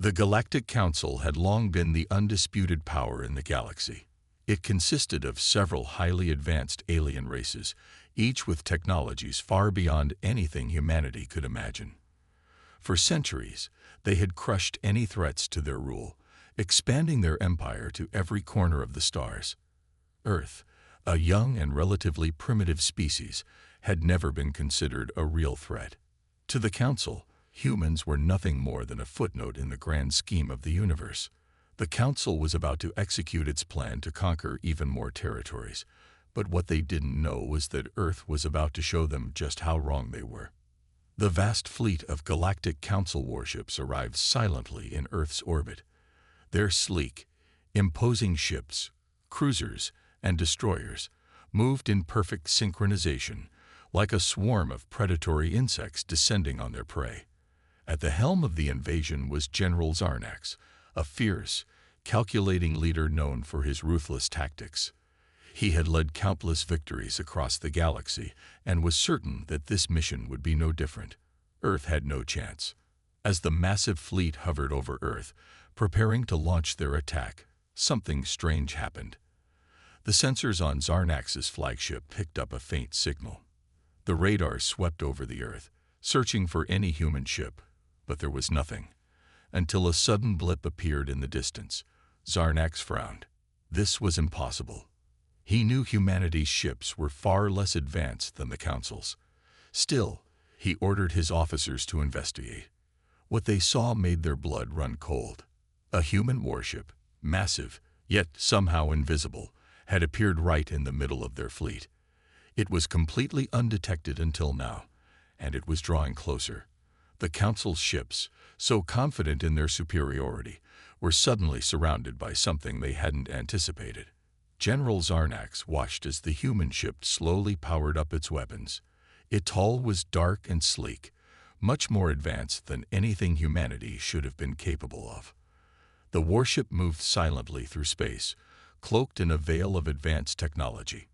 The Galactic Council had long been the undisputed power in the galaxy. It consisted of several highly advanced alien races, each with technologies far beyond anything humanity could imagine. For centuries, they had crushed any threats to their rule, expanding their empire to every corner of the stars. Earth, a young and relatively primitive species, had never been considered a real threat. To the Council, humans were nothing more than a footnote in the grand scheme of the universe. The Council was about to execute its plan to conquer even more territories, but what they didn't know was that Earth was about to show them just how wrong they were. The vast fleet of Galactic Council warships arrived silently in Earth's orbit. Their sleek, imposing ships, cruisers, and destroyers moved in perfect synchronization, like a swarm of predatory insects descending on their prey. At the helm of the invasion was General Zarnax, a fierce, calculating leader known for his ruthless tactics. He had led countless victories across the galaxy and was certain that this mission would be no different. Earth had no chance. As the massive fleet hovered over Earth, preparing to launch their attack, something strange happened. The sensors on Zarnax's flagship picked up a faint signal. The radar swept over the Earth, searching for any human ship, but there was nothing. Until a sudden blip appeared in the distance. Zarnax frowned. This was impossible. He knew humanity's ships were far less advanced than the Council's. Still, he ordered his officers to investigate. What they saw made their blood run cold. A human warship, massive, yet somehow invisible, had appeared right in the middle of their fleet. It was completely undetected until now, and it was drawing closer. The Council's ships, so confident in their superiority, were suddenly surrounded by something they hadn't anticipated. General Zarnax watched as the human ship slowly powered up its weapons. Its hull was dark and sleek, much more advanced than anything humanity should have been capable of. The warship moved silently through space, cloaked in a veil of advanced technology.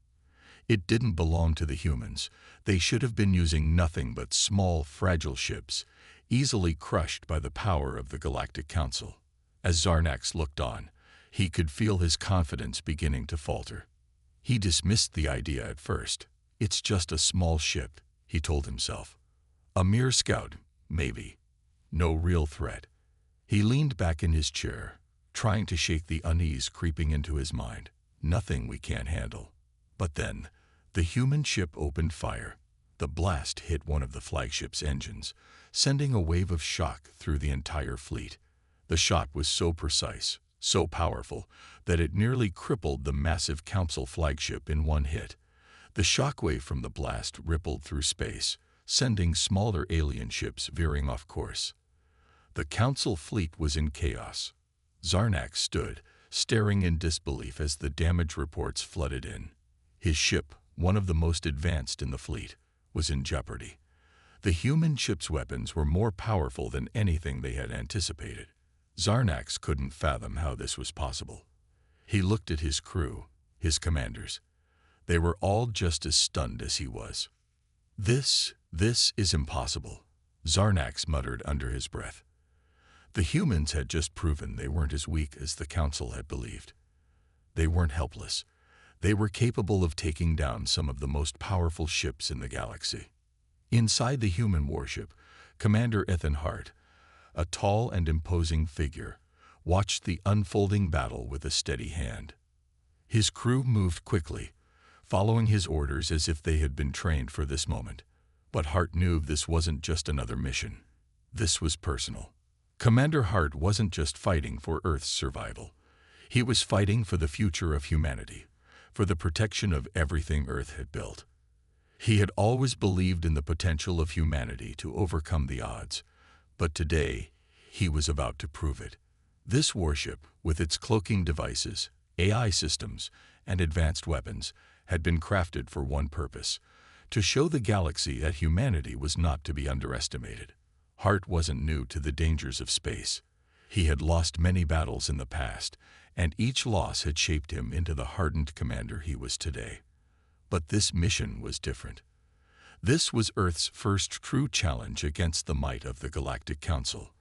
It didn't belong to the humans. They should have been using nothing but small, fragile ships, easily crushed by the power of the Galactic Council. As Zarnax looked on, he could feel his confidence beginning to falter. He dismissed the idea at first. It's just a small ship, he told himself. A mere scout, maybe. No real threat. He leaned back in his chair, trying to shake the unease creeping into his mind. Nothing we can't handle. But then, the human ship opened fire. The blast hit one of the flagship's engines, sending a wave of shock through the entire fleet. The shot was so precise, so powerful, that it nearly crippled the massive Council flagship in one hit. The shockwave from the blast rippled through space, sending smaller alien ships veering off course. The Council fleet was in chaos. Zarnax stood, staring in disbelief as the damage reports flooded in. His ship, one of the most advanced in the fleet, was in jeopardy. The human ship's weapons were more powerful than anything they had anticipated. Zarnax couldn't fathom how this was possible. He looked at his crew, his commanders. They were all just as stunned as he was. This is impossible," Zarnax muttered under his breath. The humans had just proven they weren't as weak as the Council had believed. They weren't helpless. They were capable of taking down some of the most powerful ships in the galaxy. Inside the human warship, Commander Ethan Hart, a tall and imposing figure, watched the unfolding battle with a steady hand. His crew moved quickly, following his orders as if they had been trained for this moment. But Hart knew this wasn't just another mission. This was personal. Commander Hart wasn't just fighting for Earth's survival. He was fighting for the future of humanity, for the protection of everything Earth had built. He had always believed in the potential of humanity to overcome the odds, but today he was about to prove it. This warship, with its cloaking devices, AI systems, and advanced weapons, had been crafted for one purpose: to show the galaxy that humanity was not to be underestimated. Hart wasn't new to the dangers of space. He had lost many battles in the past, and each loss had shaped him into the hardened commander he was today. But this mission was different. This was Earth's first true challenge against the might of the Galactic Council.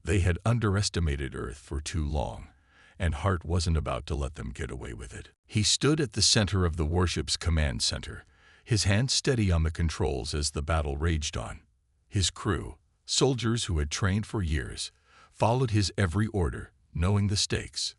They had underestimated Earth for too long, and Hart wasn't about to let them get away with it. He stood at the center of the warship's command center, his hands steady on the controls as the battle raged on. His crew, soldiers who had trained for years, followed his every order, knowing the stakes.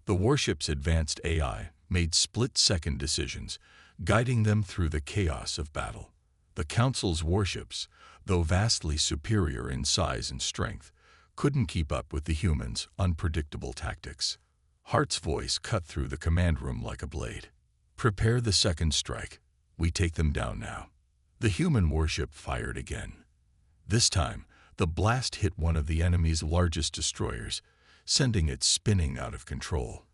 The warship's advanced AI made split-second decisions, guiding them through the chaos of battle. The Council's warships, though vastly superior in size and strength, couldn't keep up with the humans' unpredictable tactics. Hart's voice cut through the command room like a blade. "Prepare the second strike. We take them down now." The human warship fired again. This time, the blast hit one of the enemy's largest destroyers, sending it spinning out of control.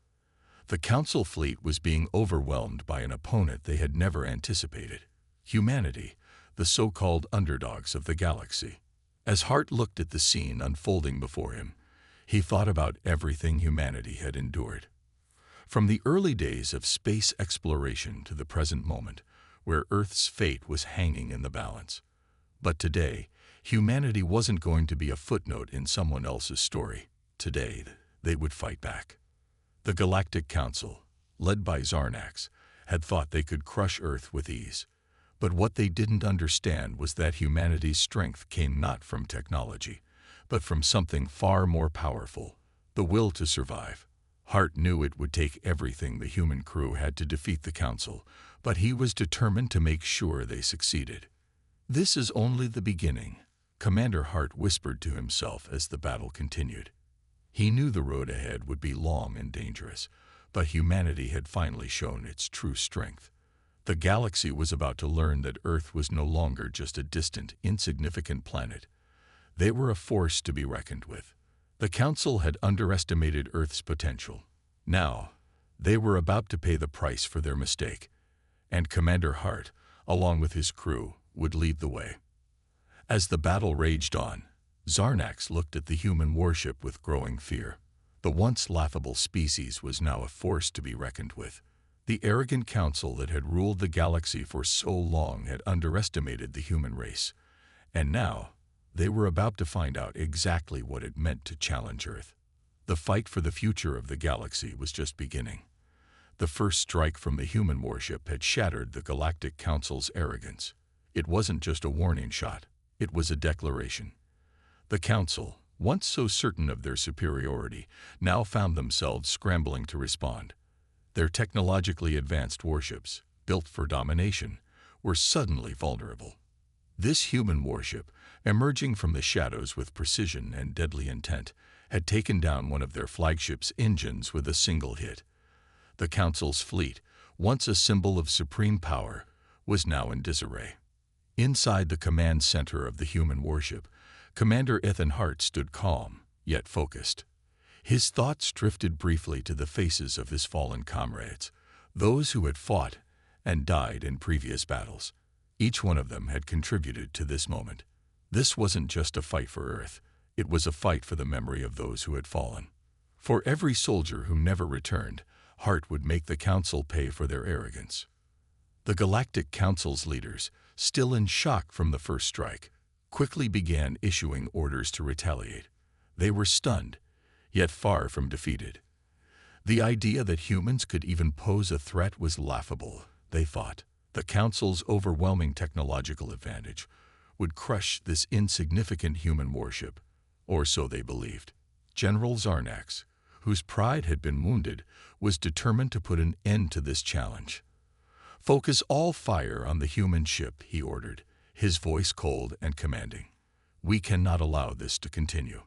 The Council fleet was being overwhelmed by an opponent they had never anticipated: humanity, the so-called underdogs of the galaxy. As Hart looked at the scene unfolding before him, he thought about everything humanity had endured. From the early days of space exploration to the present moment, where Earth's fate was hanging in the balance. But today, humanity wasn't going to be a footnote in someone else's story. Today, they would fight back. The Galactic Council, led by Zarnax, had thought they could crush Earth with ease. But what they didn't understand was that humanity's strength came not from technology, but from something far more powerful: the will to survive. Hart knew it would take everything the human crew had to defeat the Council, but he was determined to make sure they succeeded. "This is only the beginning," Commander Hart whispered to himself as the battle continued. He knew the road ahead would be long and dangerous, but humanity had finally shown its true strength. The galaxy was about to learn that Earth was no longer just a distant, insignificant planet. They were a force to be reckoned with. The Council had underestimated Earth's potential. Now, they were about to pay the price for their mistake, and Commander Hart, along with his crew, would lead the way. As the battle raged on, Zarnax looked at the human warship with growing fear. The once laughable species was now a force to be reckoned with. The arrogant Council that had ruled the galaxy for so long had underestimated the human race, and now they were about to find out exactly what it meant to challenge Earth. The fight for the future of the galaxy was just beginning. The first strike from the human warship had shattered the Galactic Council's arrogance. It wasn't just a warning shot, it was a declaration. The Council, once so certain of their superiority, now found themselves scrambling to respond. Their technologically advanced warships, built for domination, were suddenly vulnerable. This human warship, emerging from the shadows with precision and deadly intent, had taken down one of their flagship's engines with a single hit. The Council's fleet, once a symbol of supreme power, was now in disarray. Inside the command center of the human warship, Commander Ethan Hart stood calm, yet focused. His thoughts drifted briefly to the faces of his fallen comrades, those who had fought and died in previous battles. Each one of them had contributed to this moment. This wasn't just a fight for Earth, it was a fight for the memory of those who had fallen. For every soldier who never returned, Hart would make the Council pay for their arrogance. The Galactic Council's leaders, still in shock from the first strike, quickly began issuing orders to retaliate. They were stunned, yet far from defeated. The idea that humans could even pose a threat was laughable, they thought. The Council's overwhelming technological advantage would crush this insignificant human warship, or so they believed. General Zarnax, whose pride had been wounded, was determined to put an end to this challenge. "Focus all fire on the human ship," he ordered, his voice cold and commanding. "We cannot allow this to continue."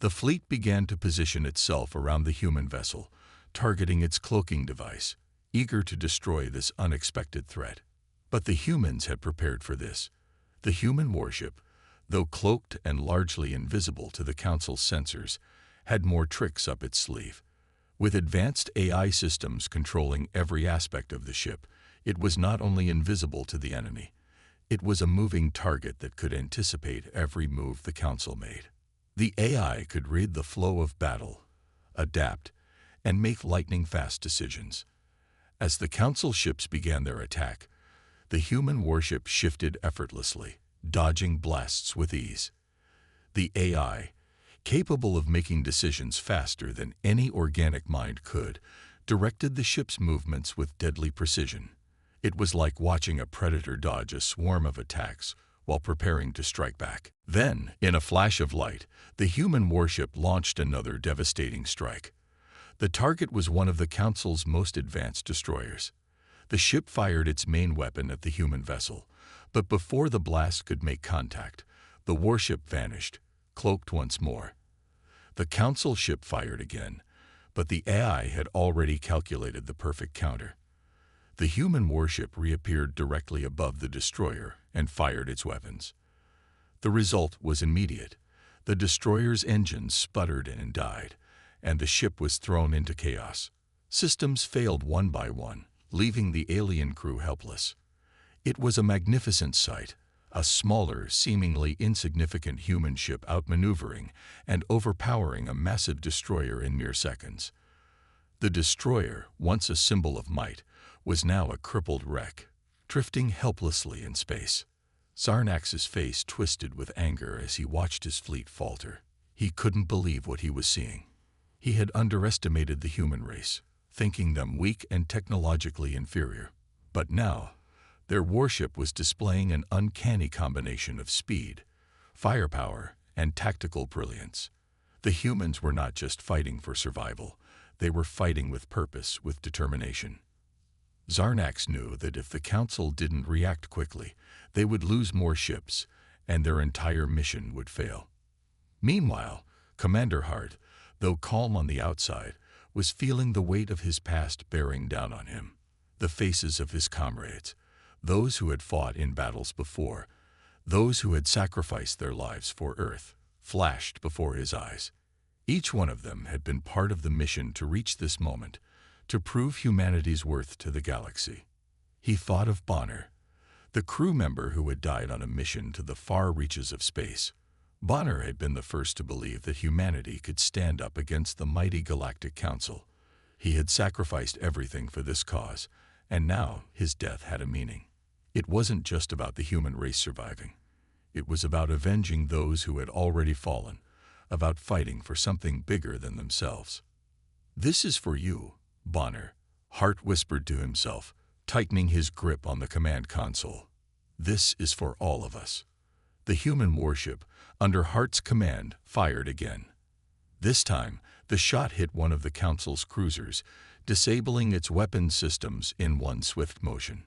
The fleet began to position itself around the human vessel, targeting its cloaking device, eager to destroy this unexpected threat. But the humans had prepared for this. The human warship, though cloaked and largely invisible to the Council's sensors, had more tricks up its sleeve. With advanced AI systems controlling every aspect of the ship, it was not only invisible to the enemy, it was a moving target that could anticipate every move the Council made. The AI could read the flow of battle, adapt, and make lightning-fast decisions. As the Council ships began their attack, the human warship shifted effortlessly, dodging blasts with ease. The AI, capable of making decisions faster than any organic mind could, directed the ship's movements with deadly precision. It was like watching a predator dodge a swarm of attacks while preparing to strike back. Then, in a flash of light, the human warship launched another devastating strike. The target was one of the Council's most advanced destroyers. The ship fired its main weapon at the human vessel, but before the blast could make contact, the warship vanished, cloaked once more. The Council ship fired again, but the AI had already calculated the perfect counter. The human warship reappeared directly above the destroyer and fired its weapons. The result was immediate. The destroyer's engines sputtered and died, and the ship was thrown into chaos. Systems failed one by one, leaving the alien crew helpless. It was a magnificent sight, a smaller, seemingly insignificant human ship outmaneuvering and overpowering a massive destroyer in mere seconds. The destroyer, once a symbol of might, was now a crippled wreck, drifting helplessly in space. Zarnax's face twisted with anger as he watched his fleet falter. He couldn't believe what he was seeing. He had underestimated the human race, thinking them weak and technologically inferior. But now, their warship was displaying an uncanny combination of speed, firepower, and tactical brilliance. The humans were not just fighting for survival, they were fighting with purpose, with determination. Zarnax knew that if the Council didn't react quickly, they would lose more ships, and their entire mission would fail. Meanwhile, Commander Hart, though calm on the outside, was feeling the weight of his past bearing down on him. The faces of his comrades, those who had fought in battles before, those who had sacrificed their lives for Earth, flashed before his eyes. Each one of them had been part of the mission to reach this moment, to prove humanity's worth to the galaxy. He thought of Bonner, the crew member who had died on a mission to the far reaches of space. Bonner had been the first to believe that humanity could stand up against the mighty Galactic Council. He had sacrificed everything for this cause, and now his death had a meaning. It wasn't just about the human race surviving. It was about avenging those who had already fallen, about fighting for something bigger than themselves. "This is for you, Bonner," Hart whispered to himself, tightening his grip on the command console. "This is for all of us." The human warship, under Hart's command, fired again. This time, the shot hit one of the Council's cruisers, disabling its weapon systems in one swift motion.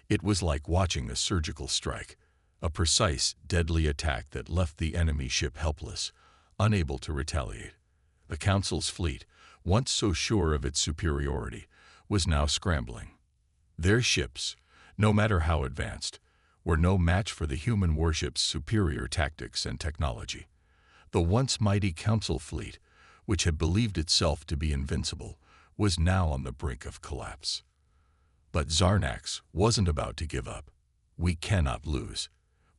It was like watching a surgical strike, a precise, deadly attack that left the enemy ship helpless, unable to retaliate. The Council's fleet, once so sure of its superiority, was now scrambling. Their ships, no matter how advanced, were no match for the human warship's superior tactics and technology. The once mighty Council fleet, which had believed itself to be invincible, was now on the brink of collapse. But Zarnax wasn't about to give up. "We cannot lose.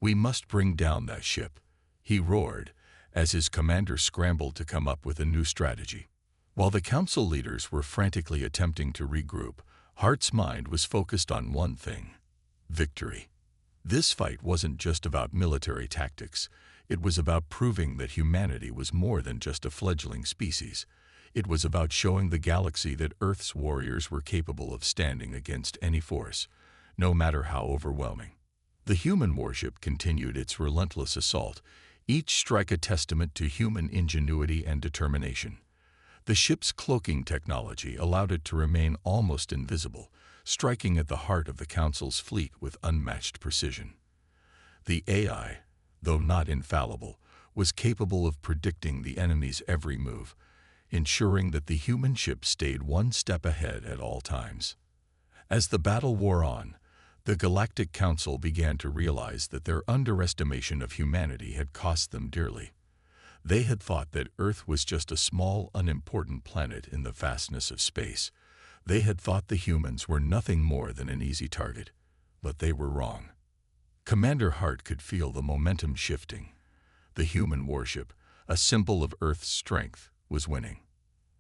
We must bring down that ship," he roared, as his commander scrambled to come up with a new strategy. While the Council leaders were frantically attempting to regroup, Hart's mind was focused on one thing: victory. This fight wasn't just about military tactics. It was about proving that humanity was more than just a fledgling species. It was about showing the galaxy that Earth's warriors were capable of standing against any force, no matter how overwhelming. The human warship continued its relentless assault, each strike a testament to human ingenuity and determination. The ship's cloaking technology allowed it to remain almost invisible, striking at the heart of the Council's fleet with unmatched precision. The AI, though not infallible, was capable of predicting the enemy's every move, ensuring that the human ship stayed one step ahead at all times. As the battle wore on, the Galactic Council began to realize that their underestimation of humanity had cost them dearly. They had thought that Earth was just a small, unimportant planet in the vastness of space. They had thought the humans were nothing more than an easy target, but they were wrong. Commander Hart could feel the momentum shifting. The human warship, a symbol of Earth's strength, was winning.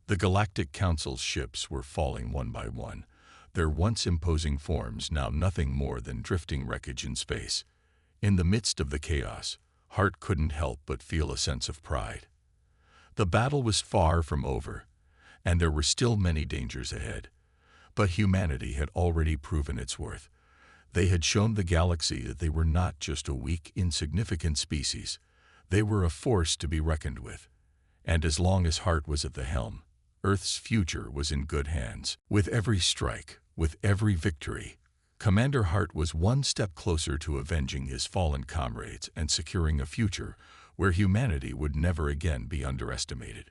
The Galactic Council's ships were falling one by one, their once imposing forms now nothing more than drifting wreckage in space. In the midst of the chaos, Hart couldn't help but feel a sense of pride. The battle was far from over, and there were still many dangers ahead. But humanity had already proven its worth. They had shown the galaxy that they were not just a weak, insignificant species. They were a force to be reckoned with. And as long as Hart was at the helm, Earth's future was in good hands. With every strike, with every victory, Commander Hart was one step closer to avenging his fallen comrades and securing a future where humanity would never again be underestimated.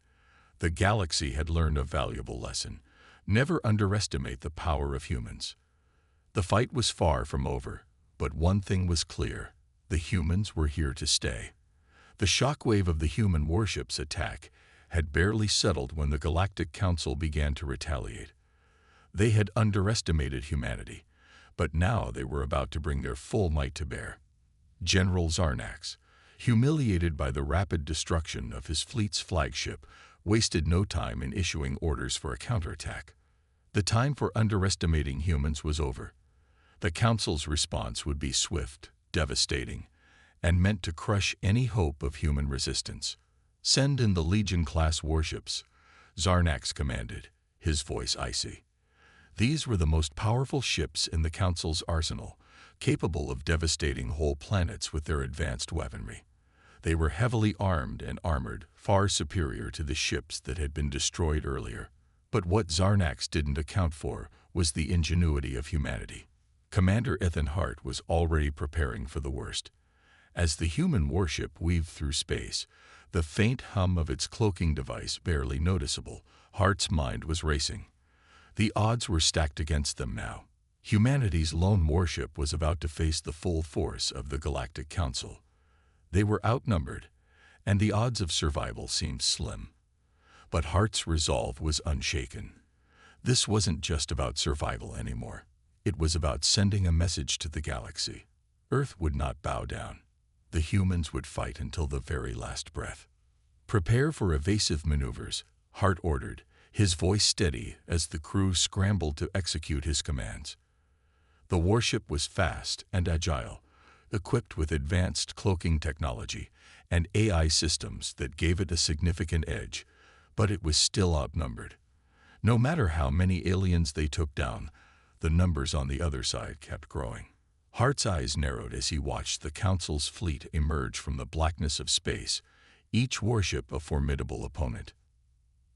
The galaxy had learned a valuable lesson. Never underestimate the power of humans. The fight was far from over, but one thing was clear: the humans were here to stay. The shockwave of the human warship's attack had barely settled when the Galactic Council began to retaliate. They had underestimated humanity, but now they were about to bring their full might to bear. General Zarnax, humiliated by the rapid destruction of his fleet's flagship, wasted no time in issuing orders for a counterattack. The time for underestimating humans was over. The Council's response would be swift, devastating, and meant to crush any hope of human resistance. "Send in the Legion-class warships," Zarnax commanded, his voice icy. These were the most powerful ships in the Council's arsenal, capable of devastating whole planets with their advanced weaponry. They were heavily armed and armored, far superior to the ships that had been destroyed earlier. But what Zarnax didn't account for was the ingenuity of humanity. Commander Ethan Hart was already preparing for the worst. As the human warship weaved through space, the faint hum of its cloaking device barely noticeable, Hart's mind was racing. The odds were stacked against them now. Humanity's lone warship was about to face the full force of the Galactic Council. They were outnumbered, and the odds of survival seemed slim. But Hart's resolve was unshaken. This wasn't just about survival anymore. It was about sending a message to the galaxy. Earth would not bow down. The humans would fight until the very last breath. "Prepare for evasive maneuvers," Hart ordered, his voice steady as the crew scrambled to execute his commands. The warship was fast and agile, equipped with advanced cloaking technology and AI systems that gave it a significant edge, but it was still outnumbered. No matter how many aliens they took down, the numbers on the other side kept growing. Hart's eyes narrowed as he watched the Council's fleet emerge from the blackness of space, each warship a formidable opponent.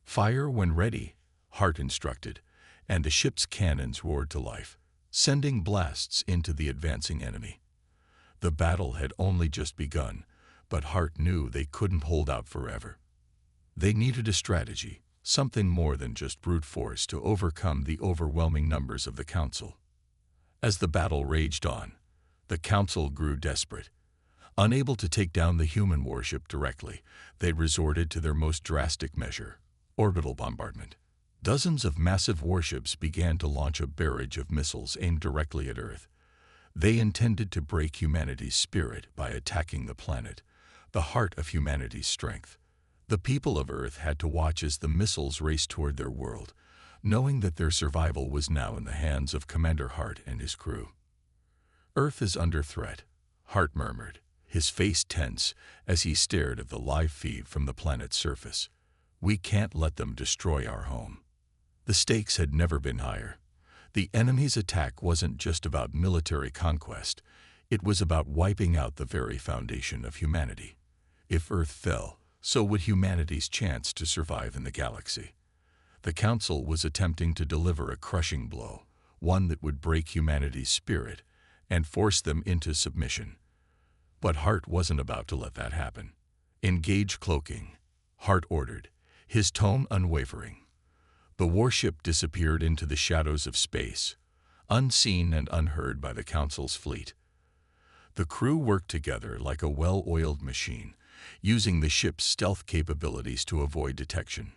"Fire when ready," Hart instructed, and the ship's cannons roared to life, sending blasts into the advancing enemy. The battle had only just begun, but Hart knew they couldn't hold out forever. They needed a strategy, something more than just brute force to overcome the overwhelming numbers of the Council. As the battle raged on, the Council grew desperate. Unable to take down the human warship directly, they resorted to their most drastic measure: orbital bombardment. Dozens of massive warships began to launch a barrage of missiles aimed directly at Earth. They intended to break humanity's spirit by attacking the planet, the heart of humanity's strength. The people of Earth had to watch as the missiles raced toward their world, knowing that their survival was now in the hands of Commander Hart and his crew. "Earth is under threat," Hart murmured, his face tense as he stared at the live feed from the planet's surface. "We can't let them destroy our home." The stakes had never been higher. The enemy's attack wasn't just about military conquest. It was about wiping out the very foundation of humanity. If Earth fell, so would humanity's chance to survive in the galaxy. The Council was attempting to deliver a crushing blow, one that would break humanity's spirit and force them into submission. But Hart wasn't about to let that happen. "Engage cloaking," Hart ordered, his tone unwavering. The warship disappeared into the shadows of space, unseen and unheard by the Council's fleet. The crew worked together like a well-oiled machine, using the ship's stealth capabilities to avoid detection.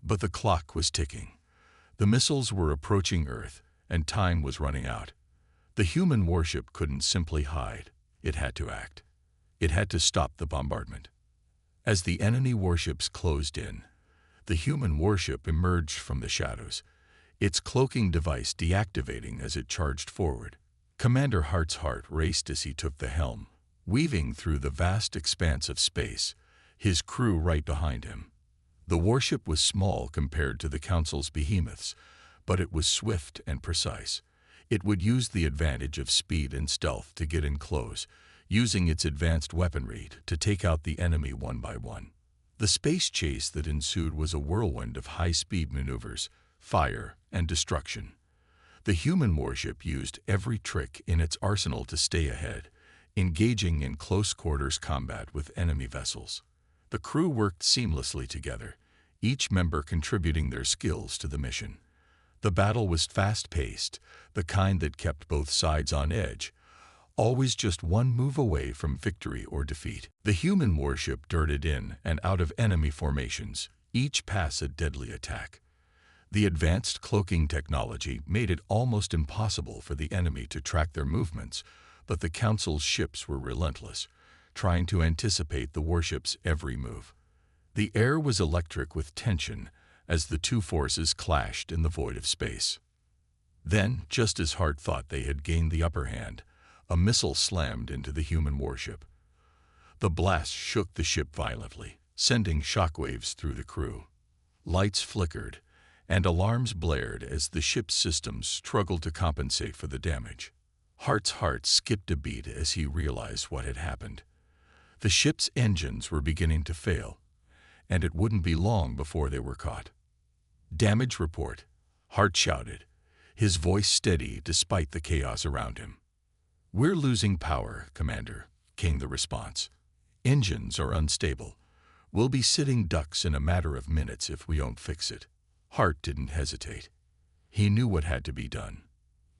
But the clock was ticking. The missiles were approaching Earth, and time was running out. The human warship couldn't simply hide. It had to act. It had to stop the bombardment. As the enemy warships closed in, the human warship emerged from the shadows, its cloaking device deactivating as it charged forward. Commander Hart's heart raced as he took the helm, weaving through the vast expanse of space, his crew right behind him. The warship was small compared to the Council's behemoths, but it was swift and precise. It would use the advantage of speed and stealth to get in close, using its advanced weaponry to take out the enemy one by one. The space chase that ensued was a whirlwind of high-speed maneuvers, fire, and destruction. The human warship used every trick in its arsenal to stay ahead, engaging in close-quarters combat with enemy vessels. The crew worked seamlessly together, each member contributing their skills to the mission. The battle was fast-paced, the kind that kept both sides on edge, always just one move away from victory or defeat. The human warship darted in and out of enemy formations, each pass a deadly attack. The advanced cloaking technology made it almost impossible for the enemy to track their movements, but the Council's ships were relentless, trying to anticipate the warship's every move. The air was electric with tension as the two forces clashed in the void of space. Then, just as Hart thought they had gained the upper hand, a missile slammed into the human warship. The blast shook the ship violently, sending shockwaves through the crew. Lights flickered, and alarms blared as the ship's systems struggled to compensate for the damage. Hart's heart skipped a beat as he realized what had happened. The ship's engines were beginning to fail, and it wouldn't be long before they were caught. "Damage report," Hart shouted, his voice steady despite the chaos around him. "We're losing power, Commander," came the response. "Engines are unstable. We'll be sitting ducks in a matter of minutes if we don't fix it." Hart didn't hesitate. He knew what had to be done.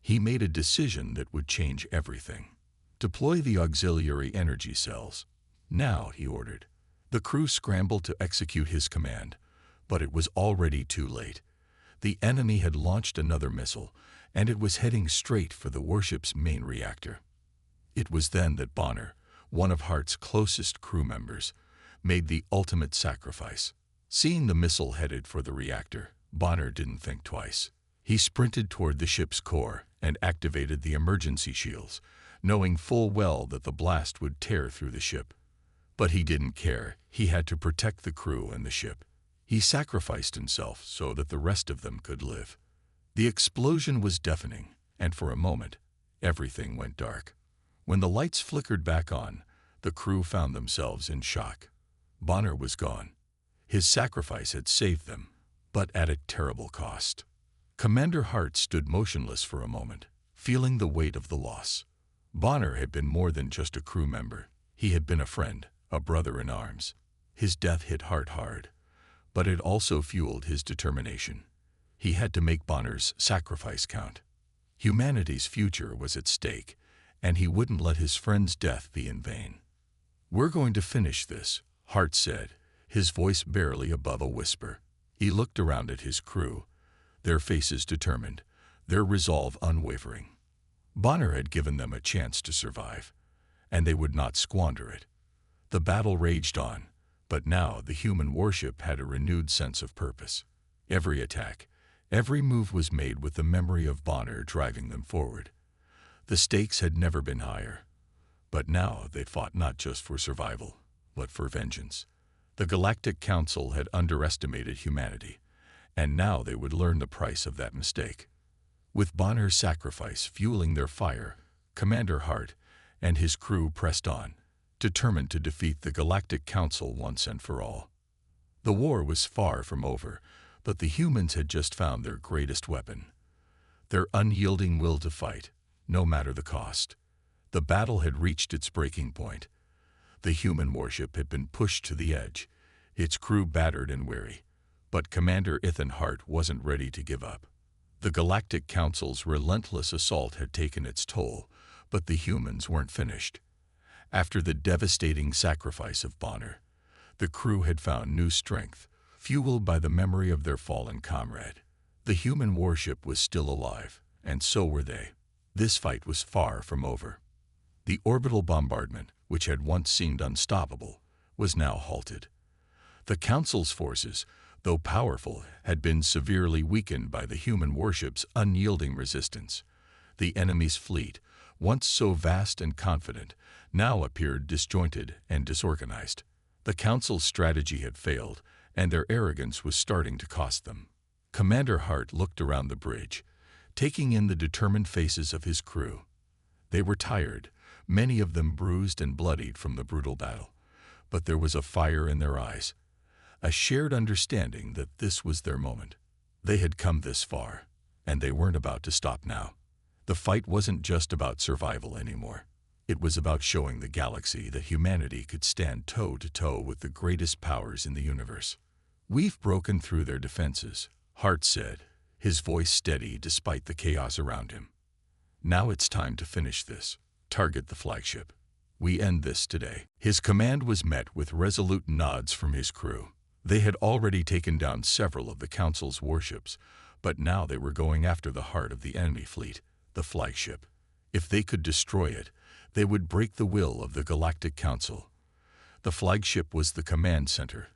He made a decision that would change everything. "Deploy the auxiliary energy cells. Now," he ordered. The crew scrambled to execute his command, but it was already too late. The enemy had launched another missile, and it was heading straight for the warship's main reactor. It was then that Bonner, one of Hart's closest crew members, made the ultimate sacrifice. Seeing the missile headed for the reactor, Bonner didn't think twice. He sprinted toward the ship's core and activated the emergency shields, knowing full well that the blast would tear through the ship. But he didn't care. He had to protect the crew and the ship. He sacrificed himself so that the rest of them could live. The explosion was deafening, and for a moment, everything went dark. When the lights flickered back on, the crew found themselves in shock. Bonner was gone. His sacrifice had saved them, but at a terrible cost. Commander Hart stood motionless for a moment, feeling the weight of the loss. Bonner had been more than just a crew member. He had been a friend, a brother in arms. His death hit Hart hard, but it also fueled his determination. He had to make Bonner's sacrifice count. Humanity's future was at stake, and he wouldn't let his friend's death be in vain. "We're going to finish this," Hart said, his voice barely above a whisper. He looked around at his crew, their faces determined, their resolve unwavering. Bonner had given them a chance to survive, and they would not squander it. The battle raged on, but now the human warship had a renewed sense of purpose. Every attack, every move was made with the memory of Bonner driving them forward. The stakes had never been higher, but now they fought not just for survival, but for vengeance. The Galactic Council had underestimated humanity, and now they would learn the price of that mistake. With Bonner's sacrifice fueling their fire, Commander Hart and his crew pressed on, determined to defeat the Galactic Council once and for all. The war was far from over, but the humans had just found their greatest weapon: their unyielding will to fight, no matter the cost. The battle had reached its breaking point. The human warship had been pushed to the edge, its crew battered and weary, but Commander Ethan Hart wasn't ready to give up. The Galactic Council's relentless assault had taken its toll, but the humans weren't finished. After the devastating sacrifice of Bonner, the crew had found new strength, fueled by the memory of their fallen comrade. The human warship was still alive, and so were they. This fight was far from over. The orbital bombardment, which had once seemed unstoppable, was now halted. The Council's forces, though powerful, had been severely weakened by the human warship's unyielding resistance. The enemy's fleet, once so vast and confident, now appeared disjointed and disorganized. The Council's strategy had failed, and their arrogance was starting to cost them. Commander Hart looked around the bridge, taking in the determined faces of his crew. They were tired, many of them bruised and bloodied from the brutal battle, but there was a fire in their eyes, a shared understanding that this was their moment. They had come this far, and they weren't about to stop now. The fight wasn't just about survival anymore. It was about showing the galaxy that humanity could stand toe-to-toe with the greatest powers in the universe. "We've broken through their defenses," Hart said, his voice steady despite the chaos around him. "Now it's time to finish this. Target the flagship. We end this today." His command was met with resolute nods from his crew. They had already taken down several of the Council's warships, but now they were going after the heart of the enemy fleet, the flagship. If they could destroy it, they would break the will of the Galactic Council. The flagship was the command center,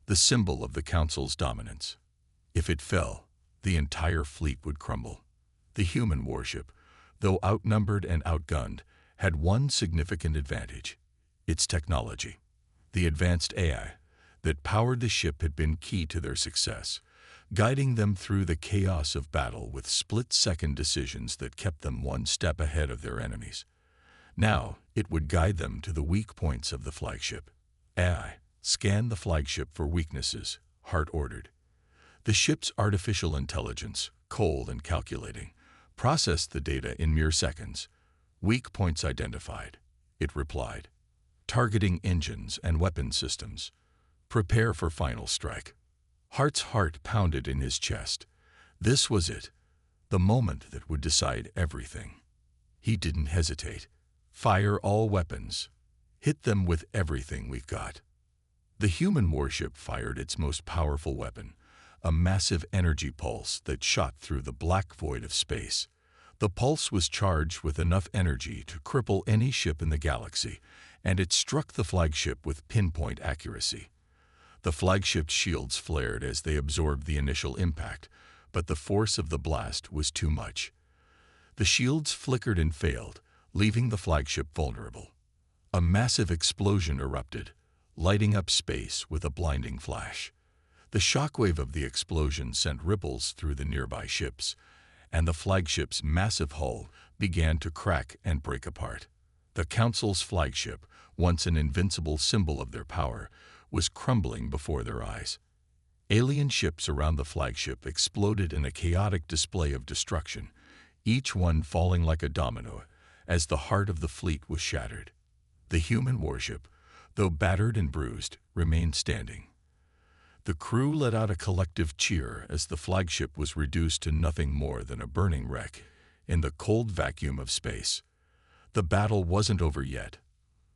the symbol of the Council's dominance. If it fell, the entire fleet would crumble. The human warship, though outnumbered and outgunned, had one significant advantage: its technology. The advanced AI that powered the ship had been key to their success, guiding them through the chaos of battle with split-second decisions that kept them one step ahead of their enemies. Now, it would guide them to the weak points of the flagship. "AI, scan the flagship for weaknesses," Hart ordered. The ship's artificial intelligence, cold and calculating, processed the data in mere seconds. "Weak points identified," it replied. "Targeting engines and weapon systems. Prepare for final strike." Hart's heart pounded in his chest. This was it, the moment that would decide everything. He didn't hesitate. "Fire all weapons. Hit them with everything we've got." The human warship fired its most powerful weapon, a massive energy pulse that shot through the black void of space. The pulse was charged with enough energy to cripple any ship in the galaxy, and it struck the flagship with pinpoint accuracy. The flagship's shields flared as they absorbed the initial impact, but the force of the blast was too much. The shields flickered and failed, leaving the flagship vulnerable. A massive explosion erupted, lighting up space with a blinding flash. The shockwave of the explosion sent ripples through the nearby ships, and the flagship's massive hull began to crack and break apart. The Council's flagship, once an invincible symbol of their power, was crumbling before their eyes. Alien ships around the flagship exploded in a chaotic display of destruction, each one falling like a domino as the heart of the fleet was shattered. The human warship, though battered and bruised, remained standing. The crew let out a collective cheer as the flagship was reduced to nothing more than a burning wreck in the cold vacuum of space. The battle wasn't over yet,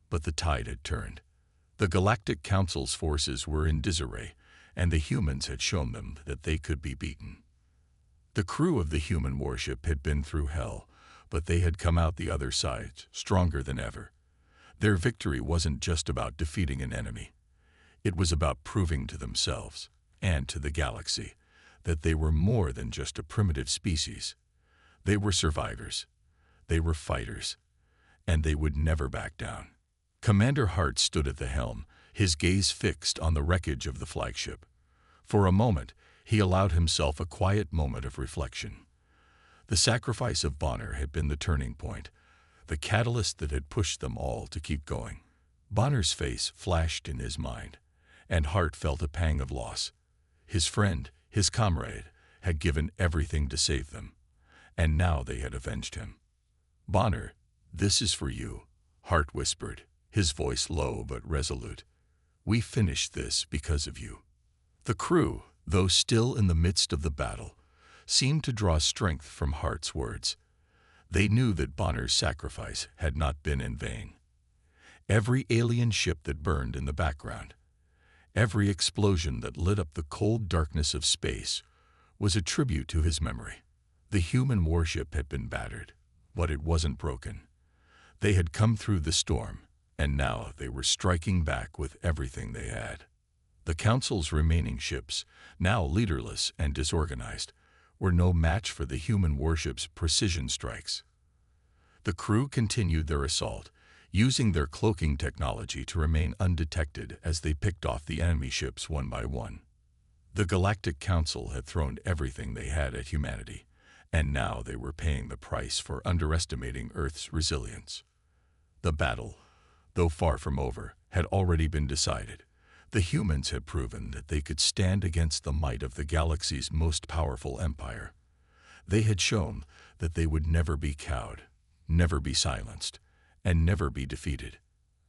but the tide had turned. The Galactic Council's forces were in disarray, and the humans had shown them that they could be beaten. The crew of the human warship had been through hell, but they had come out the other side stronger than ever. Their victory wasn't just about defeating an enemy. It was about proving to themselves and to the galaxy that they were more than just a primitive species. They were survivors. They were fighters, and they would never back down. Commander Hart stood at the helm, his gaze fixed on the wreckage of the flagship. For a moment, he allowed himself a quiet moment of reflection. The sacrifice of Bonner had been the turning point, the catalyst that had pushed them all to keep going. Bonner's face flashed in his mind, and Hart felt a pang of loss. His friend, his comrade, had given everything to save them, and now they had avenged him. "Bonner, this is for you," Hart whispered, his voice low but resolute. "We finished this because of you." The crew, though still in the midst of the battle, seemed to draw strength from Hart's words. They knew that Bonner's sacrifice had not been in vain. Every alien ship that burned in the background, every explosion that lit up the cold darkness of space, was a tribute to his memory. The human warship had been battered, but it wasn't broken. They had come through the storm, and now they were striking back with everything they had. The Council's remaining ships, now leaderless and disorganized, were no match for the human warship's precision strikes. The crew continued their assault, using their cloaking technology to remain undetected as they picked off the enemy ships one by one. The Galactic Council had thrown everything they had at humanity, and now they were paying the price for underestimating Earth's resilience. The battle, though far from over, had already been decided. The humans had proven that they could stand against the might of the galaxy's most powerful empire. They had shown that they would never be cowed, never be silenced, and never be defeated.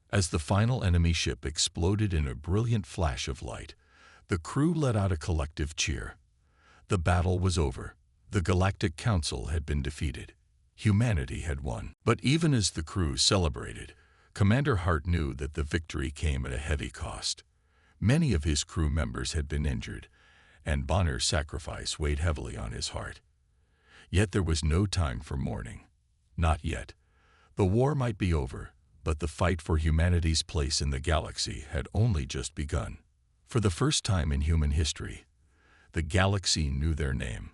As the final enemy ship exploded in a brilliant flash of light, the crew let out a collective cheer. The battle was over. The Galactic Council had been defeated. Humanity had won. But even as the crew celebrated, Commander Hart knew that the victory came at a heavy cost. Many of his crew members had been injured, and Bonner's sacrifice weighed heavily on his heart. Yet there was no time for mourning. Not yet. The war might be over, but the fight for humanity's place in the galaxy had only just begun. For the first time in human history, the galaxy knew their name.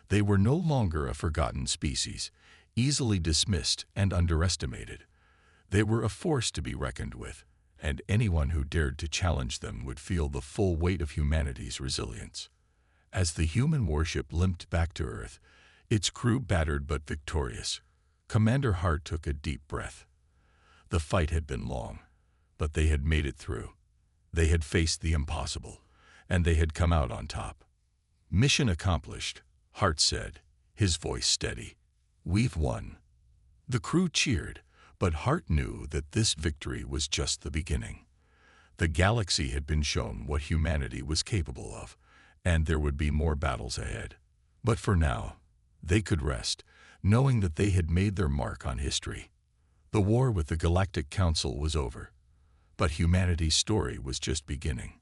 They were no longer a forgotten species, easily dismissed and underestimated. They were a force to be reckoned with, and anyone who dared to challenge them would feel the full weight of humanity's resilience. As the human warship limped back to Earth, its crew battered but victorious, Commander Hart took a deep breath. The fight had been long, but they had made it through. They had faced the impossible, and they had come out on top. Mission accomplished, Hart said, his voice steady. We've won. The crew cheered, but Hart knew that this victory was just the beginning. The galaxy had been shown what humanity was capable of, and there would be more battles ahead. But for now, they could rest, knowing that they had made their mark on history. The war with the Galactic Council was over, but humanity's story was just beginning.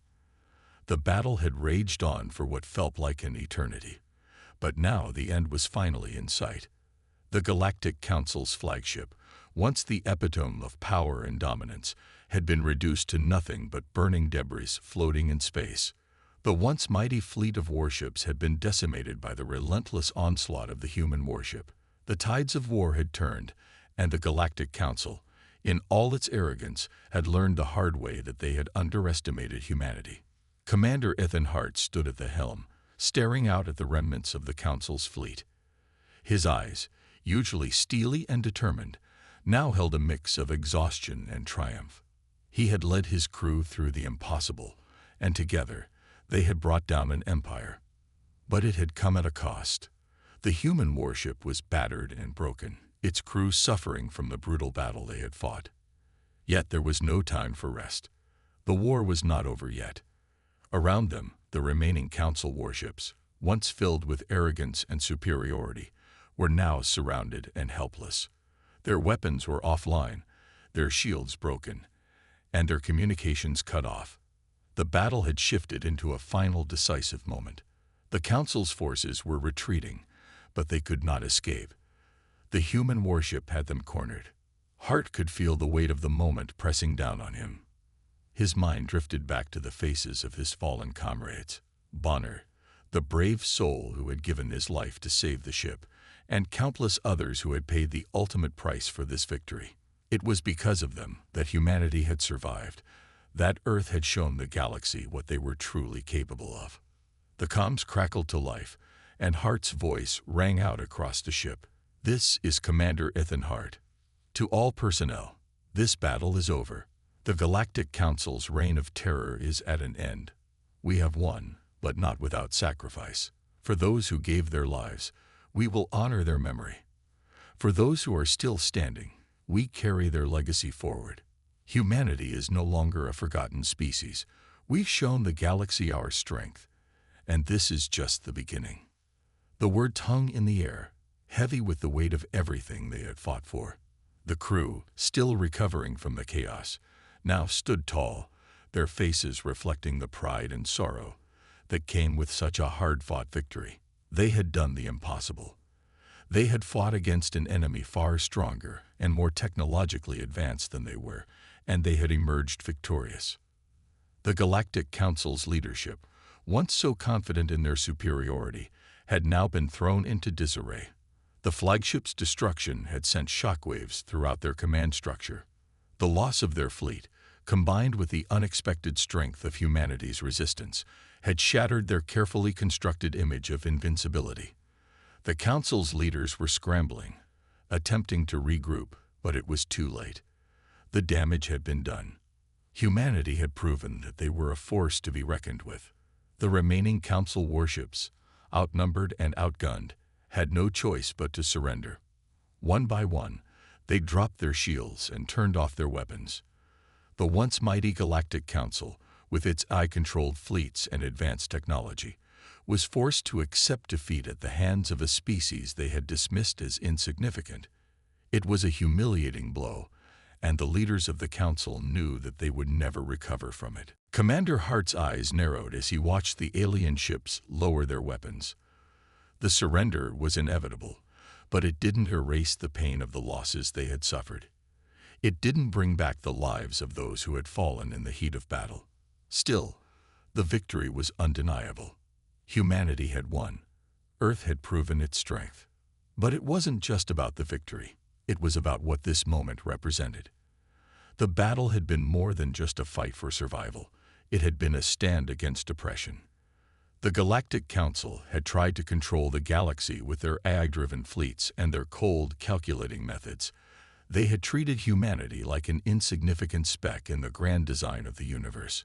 The battle had raged on for what felt like an eternity, but now the end was finally in sight. The Galactic Council's flagship, once the epitome of power and dominance, had been reduced to nothing but burning debris floating in space. The once mighty fleet of warships had been decimated by the relentless onslaught of the human warship. The tides of war had turned, and the Galactic Council, in all its arrogance, had learned the hard way that they had underestimated humanity. Commander Ethan Hart stood at the helm, staring out at the remnants of the Council's fleet. His eyes, usually steely and determined, now held a mix of exhaustion and triumph. He had led his crew through the impossible, and together they had brought down an empire. But it had come at a cost. The human warship was battered and broken, its crew suffering from the brutal battle they had fought. Yet there was no time for rest. The war was not over yet. Around them, the remaining Council warships, once filled with arrogance and superiority, were now surrounded and helpless. Their weapons were offline, their shields broken, and their communications cut off. The battle had shifted into a final decisive moment. The Council's forces were retreating, but they could not escape. The human warship had them cornered. Hart could feel the weight of the moment pressing down on him. His mind drifted back to the faces of his fallen comrades. Bonner, the brave soul who had given his life to save the ship, and countless others who had paid the ultimate price for this victory. It was because of them that humanity had survived, that Earth had shown the galaxy what they were truly capable of. The comms crackled to life, and Hart's voice rang out across the ship. This is Commander Ethan Hart. To all personnel, this battle is over. The Galactic Council's reign of terror is at an end. We have won, but not without sacrifice. For those who gave their lives, we will honor their memory. For those who are still standing, we carry their legacy forward. Humanity is no longer a forgotten species. We've shown the galaxy our strength, and this is just the beginning. The words hung in the air, heavy with the weight of everything they had fought for. The crew, still recovering from the chaos, now stood tall, their faces reflecting the pride and sorrow that came with such a hard-fought victory. They had done the impossible. They had fought against an enemy far stronger and more technologically advanced than they were, and they had emerged victorious. The Galactic Council's leadership, once so confident in their superiority, had now been thrown into disarray. The flagship's destruction had sent shockwaves throughout their command structure. The loss of their fleet, combined with the unexpected strength of humanity's resistance, had shattered their carefully constructed image of invincibility. The Council's leaders were scrambling, attempting to regroup, but it was too late. The damage had been done. Humanity had proven that they were a force to be reckoned with. The remaining Council warships, outnumbered and outgunned, had no choice but to surrender. One by one, they dropped their shields and turned off their weapons. The once mighty Galactic Council, with its eye-controlled fleets and advanced technology, was forced to accept defeat at the hands of a species they had dismissed as insignificant. It was a humiliating blow, and the leaders of the Council knew that they would never recover from it. Commander Hart's eyes narrowed as he watched the alien ships lower their weapons. The surrender was inevitable, but it didn't erase the pain of the losses they had suffered. It didn't bring back the lives of those who had fallen in the heat of battle. Still, the victory was undeniable. Humanity had won. Earth had proven its strength. But it wasn't just about the victory. It was about what this moment represented. The battle had been more than just a fight for survival. It had been a stand against oppression. The Galactic Council had tried to control the galaxy with their AI-driven fleets and their cold, calculating methods. They had treated humanity like an insignificant speck in the grand design of the universe.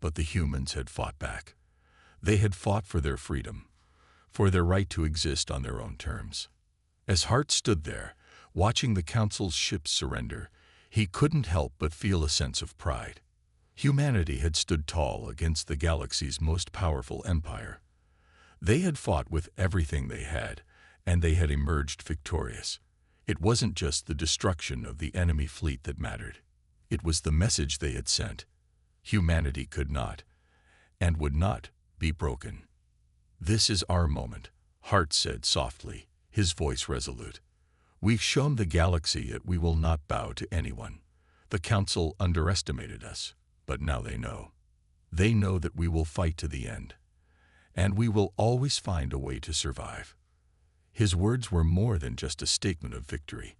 But the humans had fought back. They had fought for their freedom, for their right to exist on their own terms. As Hart stood there, watching the Council's ships surrender, he couldn't help but feel a sense of pride. Humanity had stood tall against the galaxy's most powerful empire. They had fought with everything they had, and they had emerged victorious. It wasn't just the destruction of the enemy fleet that mattered. It was the message they had sent. Humanity could not, and would not, be broken. "This is our moment," Hart said softly, his voice resolute. "We've shown the galaxy that we will not bow to anyone. The Council underestimated us, but now they know. They know that we will fight to the end, and we will always find a way to survive." His words were more than just a statement of victory.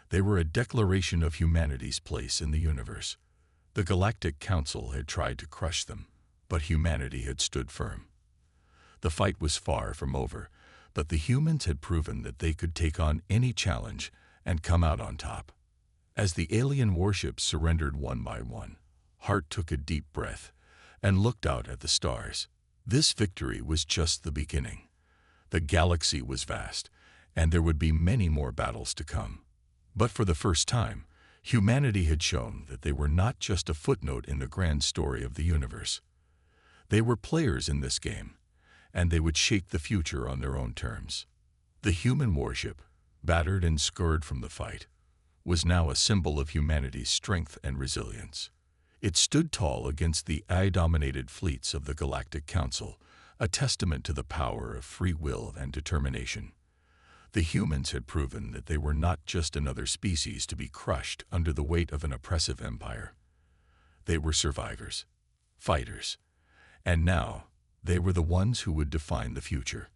They were a declaration of humanity's place in the universe. The Galactic Council had tried to crush them, but humanity had stood firm. The fight was far from over, but the humans had proven that they could take on any challenge and come out on top. As the alien warships surrendered one by one, Hart took a deep breath and looked out at the stars. This victory was just the beginning. The galaxy was vast, and there would be many more battles to come. But for the first time, humanity had shown that they were not just a footnote in the grand story of the universe. They were players in this game, and they would shape the future on their own terms. The human warship, battered and scarred from the fight, was now a symbol of humanity's strength and resilience. It stood tall against the AI-dominated fleets of the Galactic Council, a testament to the power of free will and determination. The humans had proven that they were not just another species to be crushed under the weight of an oppressive empire. They were survivors, fighters, and now they were the ones who would define the future.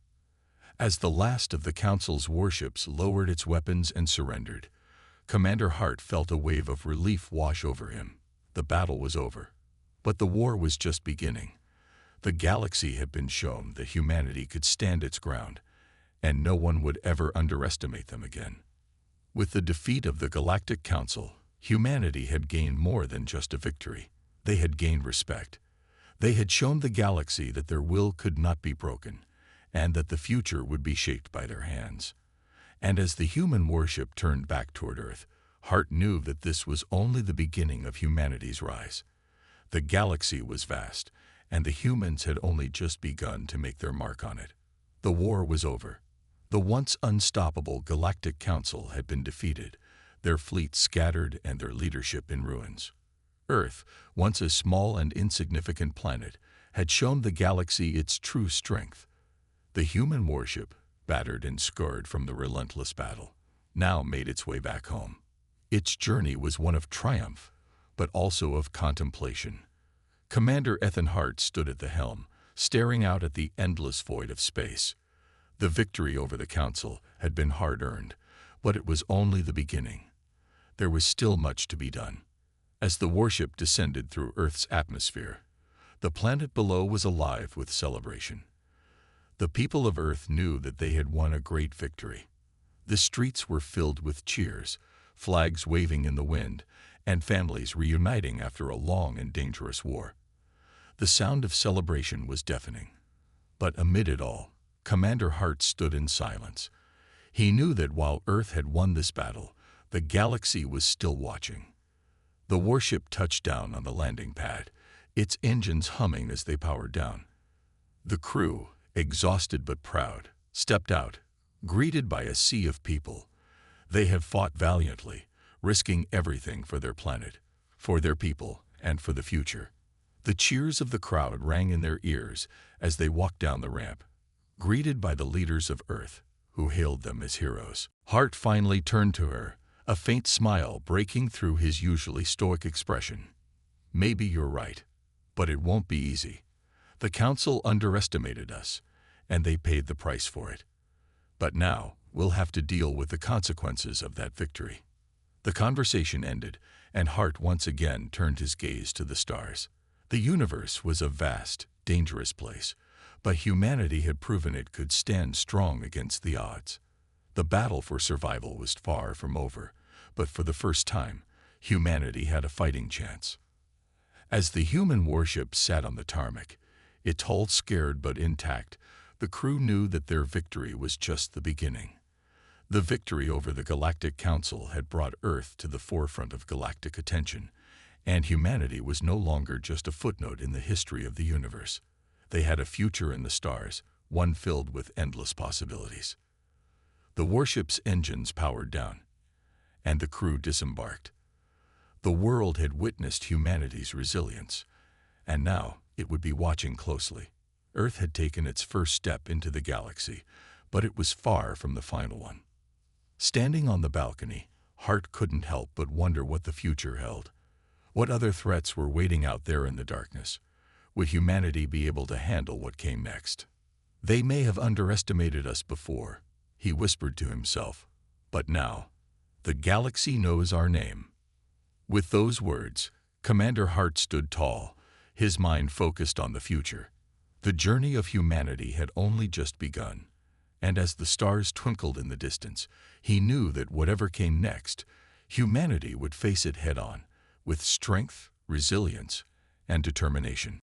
As the last of the Council's warships lowered its weapons and surrendered, Commander Hart felt a wave of relief wash over him. The battle was over, but the war was just beginning. The galaxy had been shown that humanity could stand its ground, and no one would ever underestimate them again. With the defeat of the Galactic Council, humanity had gained more than just a victory. They had gained respect. They had shown the galaxy that their will could not be broken, and that the future would be shaped by their hands. And as the human warship turned back toward Earth, Hart knew that this was only the beginning of humanity's rise. The galaxy was vast, and the humans had only just begun to make their mark on it. The war was over. The once unstoppable Galactic Council had been defeated, their fleet scattered and their leadership in ruins. Earth, once a small and insignificant planet, had shown the galaxy its true strength. The human warship, battered and scarred from the relentless battle, now made its way back home. Its journey was one of triumph, but also of contemplation. Commander Ethan Hart stood at the helm, staring out at the endless void of space. The victory over the Council had been hard-earned, but it was only the beginning. There was still much to be done. As the warship descended through Earth's atmosphere, The planet below was alive with celebration. The people of Earth knew that they had won a great victory. The streets were filled with cheers, flags waving in the wind, and families reuniting after a long and dangerous war. The sound of celebration was deafening. But amid it all, Commander Hart stood in silence. He knew that while Earth had won this battle, the galaxy was still watching. The warship touched down on the landing pad, its engines humming as they powered down. The crew, exhausted but proud, stepped out, greeted by a sea of people. They had fought valiantly, risking everything for their planet, for their people, and for the future. The cheers of the crowd rang in their ears as they walked down the ramp, greeted by the leaders of Earth, who hailed them as heroes. Hart finally turned to her, a faint smile breaking through his usually stoic expression. "Maybe you're right, but it won't be easy. The Council underestimated us, and they paid the price for it. But now, we'll have to deal with the consequences of that victory." The conversation ended, and Hart once again turned his gaze to the stars. The universe was a vast, dangerous place, but humanity had proven it could stand strong against the odds. The battle for survival was far from over, but for the first time, humanity had a fighting chance. As the human warship sat on the tarmac, its hull scared but intact, the crew knew that their victory was just the beginning. The victory over the Galactic Council had brought Earth to the forefront of galactic attention, and humanity was no longer just a footnote in the history of the universe. They had a future in the stars, one filled with endless possibilities. The warship's engines powered down, and the crew disembarked. The world had witnessed humanity's resilience, and now it would be watching closely. Earth had taken its first step into the galaxy, but it was far from the final one. Standing on the balcony, Hart couldn't help but wonder what the future held. What other threats were waiting out there in the darkness? Would humanity be able to handle what came next? "They may have underestimated us before," he whispered to himself, "but now, the galaxy knows our name." With those words, Commander Hart stood tall, his mind focused on the future. The journey of humanity had only just begun, and as the stars twinkled in the distance, he knew that whatever came next, humanity would face it head-on, with strength, resilience, and determination.